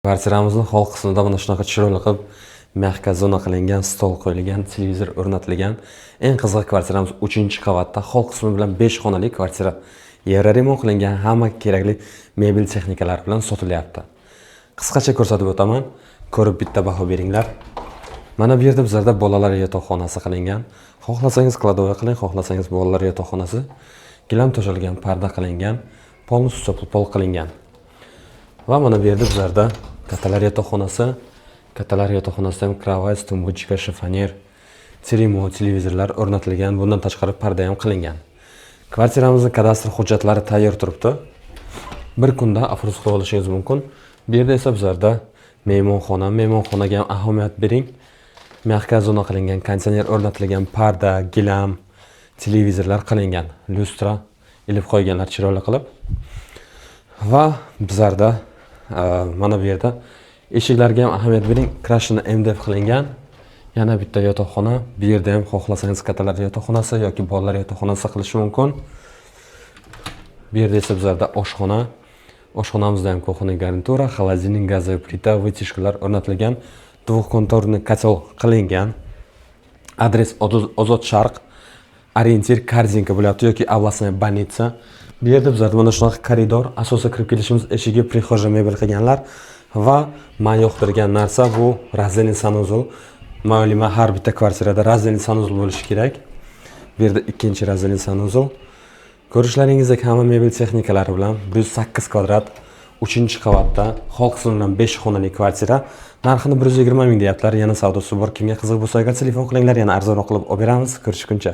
Kvartiramizning hovli qismida mana shunaqa chiroyli qilib mягкая zona qilingan, stol qo'yilgan, televizor o'rnatilgan. Eng qizig'i kvartiramiz 3-qavatda, hovli qismi bilan 5 xonali kvartira. Yeri remont qilingan, hamma kerakli mebel texnikalari bilan sotilyapti. Qisqacha ko'rsatib o'taman. Ko'rib bitta baho beringlar. Mana bu yerda bizlarda bolalar yotoqxonasi qilingan. Xohlasangiz kladovka qiling, xohlasangiz bolalar yotoqxonasi. Gilam to'shalgan, parda qilingan, polni pol qilingan. Va mana bu yerda bizlarda kattalar yotoqxonasida ham kровать, tumbuchka, shifoner, televizorlar o'rnatilgan, bundan tashqari parda ham qilingan. Kvartiramizning kadastr hujjatlari tayyor turibdi. Bir kunda afruz qilib olishingiz mumkin. Bu yerda esa bizlarda mehmonxonaga ham ahamiyat bering. Mягкая zona qilingan, konditsioner o'rnatilgan, parda, gilam, televizorlar qilingan, lustra ilib qo'yganlar chiroyli qilib. Va bizlarda mana bu yerda eshiklarga ham ahamiyat bering. Krashini MDF qilingan. Yana bitta yotoqxona. Bu yerda ham xohlasangiz kattalar yotoqxonasi yoki bolalar yotoqxonasi qilish mumkin. Bu yerda esa bizlarda oshxona. Oshxonamizda ham kuxonniy garnitura, xolodilnik, gazli plita, вытяжкалар o'rnatilgan. Двухконтурный котел qilingan. Adres Ozod Sharq, orientir Korzinka bo'lyapti yoki областная больница. Bu yerda bizlarda mana shunaqa koridor, asosiy kirib kelishimiz eshigi prixoja mebel qilganlar va men yoqtirgan narsa bu razdельный санузел. Ma'lumot har bitta kvartirada razdельный санузел bo'lishi kerak. Bu yerda ikkinchi razdельный санузел. Ko'rishlaringizdek hamma mebel texnikalari bilan 108 kvadrat 3-qavatda, hovli qismi bilan 5 xonali kvartira. Narxini 120 ming deyaptilar. Yana savdosi bor. Kimga qiziq bo'lsa, telefon qilinglar, yana arzonroq qilib olib beramiz. Ko'rishguncha.